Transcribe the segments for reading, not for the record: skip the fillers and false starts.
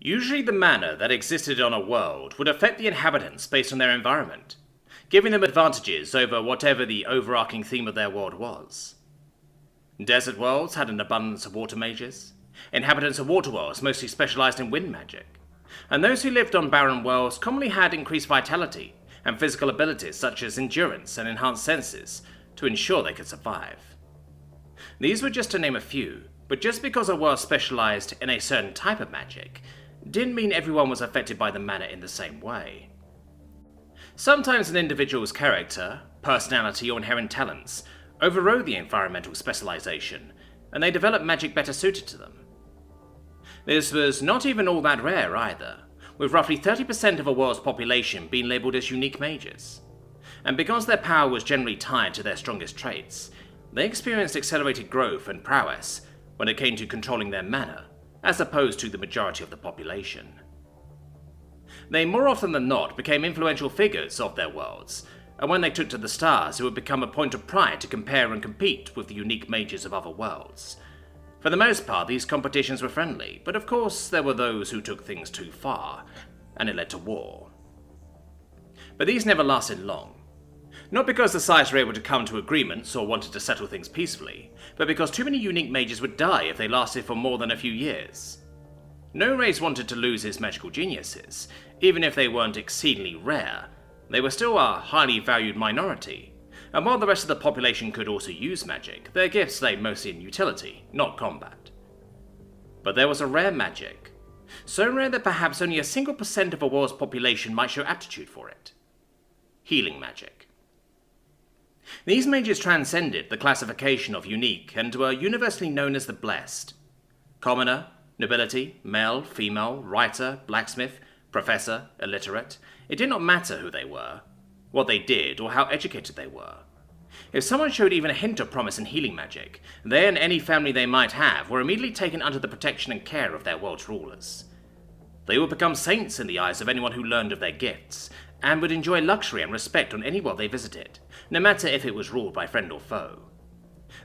Usually the mana that existed on a world would affect the inhabitants based on their environment, giving them advantages over whatever the overarching theme of their world was. Desert worlds had an abundance of water mages, inhabitants of water worlds mostly specialized in wind magic, and those who lived on barren worlds commonly had increased vitality and physical abilities such as endurance and enhanced senses to ensure they could survive. These were just to name a few, but just because a world specialized in a certain type of magic didn't mean everyone was affected by the mana in the same way. Sometimes an individual's character, personality, or inherent talents overrode the environmental specialization, and they developed magic better suited to them. This was not even all that rare either, with roughly 30% of a world's population being labelled as unique mages. And because their power was generally tied to their strongest traits, they experienced accelerated growth and prowess when it came to controlling their mana, as opposed to the majority of the population. They more often than not became influential figures of their worlds, and when they took to the stars it would become a point of pride to compare and compete with the unique mages of other worlds. For the most part these competitions were friendly, but of course there were those who took things too far, and it led to war. But these never lasted long. Not because the sides were able to come to agreements or wanted to settle things peacefully, but because too many unique mages would die if they lasted for more than a few years. No race wanted to lose its magical geniuses, even if they weren't exceedingly rare. They were still a highly valued minority, and while the rest of the population could also use magic, their gifts lay mostly in utility, not combat. But there was a rare magic, so rare that perhaps only a single % of a world's population might show aptitude for it. Healing magic. These mages transcended the classification of unique and were universally known as the blessed. Commoner, nobility, male, female, writer, blacksmith, professor, illiterate, it did not matter who they were, what they did, or how educated they were. If someone showed even a hint of promise in healing magic, they and any family they might have were immediately taken under the protection and care of their world's rulers. They would become saints in the eyes of anyone who learned of their gifts, and would enjoy luxury and respect on any world they visited, no matter if it was ruled by friend or foe.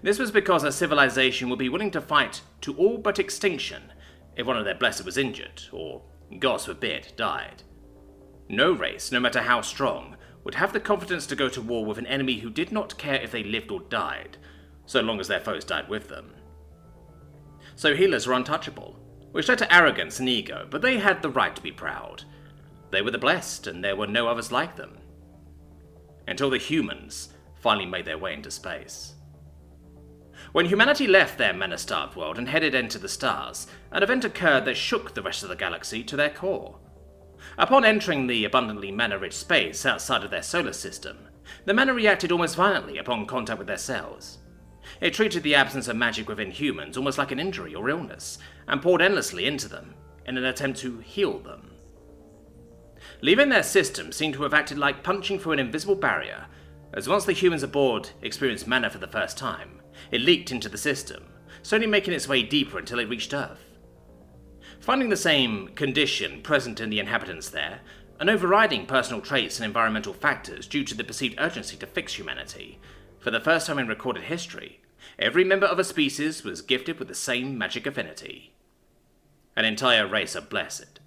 This was because a civilization would be willing to fight to all but extinction if one of their blessed was injured, or, God forbid, died. No race, no matter how strong, would have the confidence to go to war with an enemy who did not care if they lived or died, so long as their foes died with them. So healers were untouchable, which led to arrogance and ego, but they had the right to be proud. They were the blessed, and there were no others like them. Until the humans finally made their way into space. When humanity left their mana-starved world and headed into the stars, an event occurred that shook the rest of the galaxy to their core. Upon entering the abundantly mana-rich space outside of their solar system, the mana reacted almost violently upon contact with their cells. It treated the absence of magic within humans almost like an injury or illness, and poured endlessly into them in an attempt to heal them. Leaving their system seemed to have acted like punching through an invisible barrier, as once the humans aboard experienced mana for the first time, it leaked into the system, slowly making its way deeper until it reached Earth. Finding the same condition present in the inhabitants there, and overriding personal traits and environmental factors due to the perceived urgency to fix humanity, for the first time in recorded history, every member of a species was gifted with the same magic affinity. An entire race of blessed.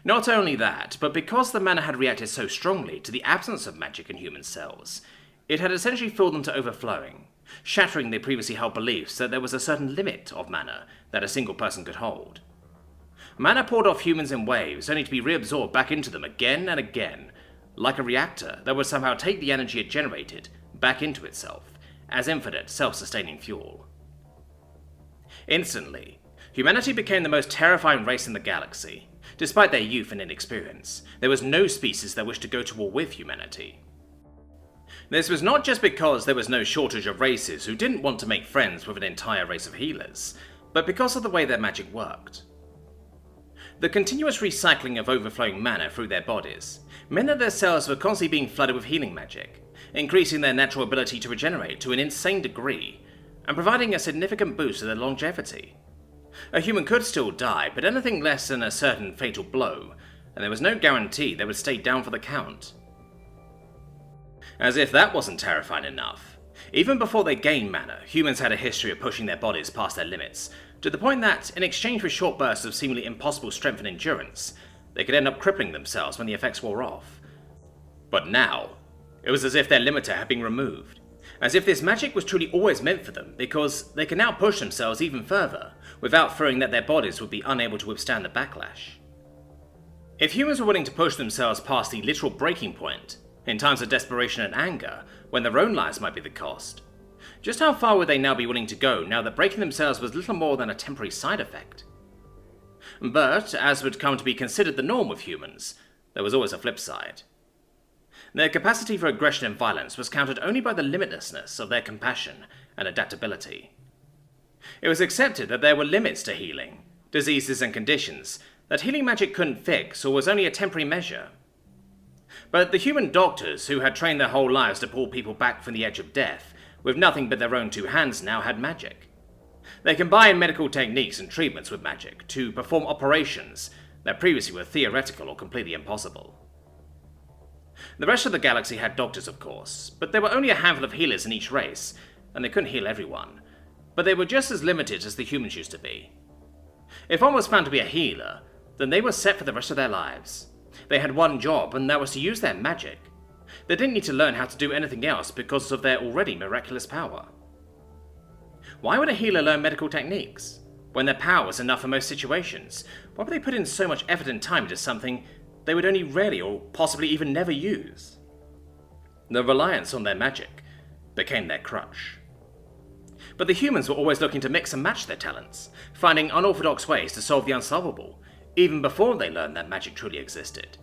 Not only that, but because the mana had reacted so strongly to the absence of magic in human cells, it had essentially filled them to overflowing, shattering the previously held beliefs that there was a certain limit of mana that a single person could hold. Mana poured off humans in waves, only to be reabsorbed back into them again and again, like a reactor that would somehow take the energy it generated back into itself, as infinite, self-sustaining fuel. Instantly, humanity became the most terrifying race in the galaxy. Despite their youth and inexperience, there was no species that wished to go to war with humanity. This was not just because there was no shortage of races who didn't want to make friends with an entire race of healers, but because of the way their magic worked. The continuous recycling of overflowing mana through their bodies meant that their cells were constantly being flooded with healing magic, increasing their natural ability to regenerate to an insane degree, and providing a significant boost to their longevity. A human could still die, but anything less than a certain fatal blow, and there was no guarantee they would stay down for the count. As if that wasn't terrifying enough, even before they gained mana, humans had a history of pushing their bodies past their limits, to the point that, in exchange for short bursts of seemingly impossible strength and endurance, they could end up crippling themselves when the effects wore off. But now, it was as if their limiter had been removed, as if this magic was truly always meant for them, because they could now push themselves even further, without fearing that their bodies would be unable to withstand the backlash. If humans were willing to push themselves past the literal breaking point, in times of desperation and anger, when their own lives might be the cost, just how far would they now be willing to go now that breaking themselves was little more than a temporary side effect? But, as would come to be considered the norm with humans, there was always a flip side. Their capacity for aggression and violence was countered only by the limitlessness of their compassion and adaptability. It was accepted that there were limits to healing, diseases and conditions that healing magic couldn't fix or was only a temporary measure. But the human doctors who had trained their whole lives to pull people back from the edge of death, with nothing but their own two hands now, had magic. They combined medical techniques and treatments with magic to perform operations that previously were theoretical or completely impossible. The rest of the galaxy had doctors, of course, but there were only a handful of healers in each race, and they couldn't heal everyone. But they were just as limited as the humans used to be. If one was found to be a healer, then they were set for the rest of their lives. They had one job, and that was to use their magic. They didn't need to learn how to do anything else because of their already miraculous power. Why would a healer learn medical techniques? When their power was enough for most situations, why would they put in so much effort and time into something they would only rarely or possibly even never use? The reliance on their magic became their crutch. But the humans were always looking to mix and match their talents, finding unorthodox ways to solve the unsolvable, even before they learned that magic truly existed.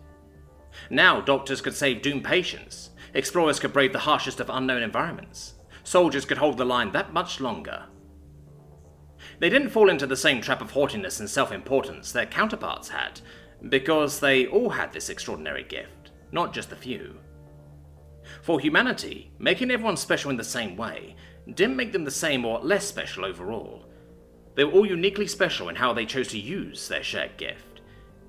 Now doctors could save doomed patients, explorers could brave the harshest of unknown environments, soldiers could hold the line that much longer. They didn't fall into the same trap of haughtiness and self-importance their counterparts had, because they all had this extraordinary gift, not just the few. For humanity, making everyone special in the same way didn't make them the same or less special overall. They were all uniquely special in how they chose to use their shared gift.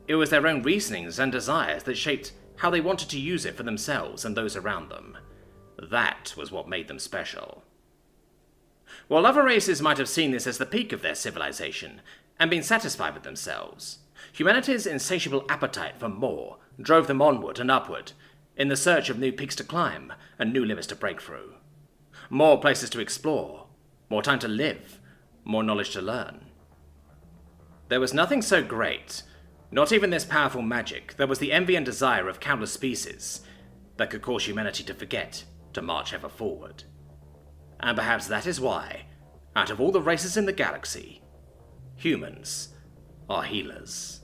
It was their own reasonings and desires that shaped how they wanted to use it for themselves and those around them. That was what made them special. While other races might have seen this as the peak of their civilization and been satisfied with themselves, humanity's insatiable appetite for more drove them onward and upward, in the search of new peaks to climb and new limits to break through. More places to explore, more time to live, more knowledge to learn. There was nothing so great, not even this powerful magic, that was the envy and desire of countless species that could cause humanity to forget to march ever forward. And perhaps that is why, out of all the races in the galaxy, humans are healers.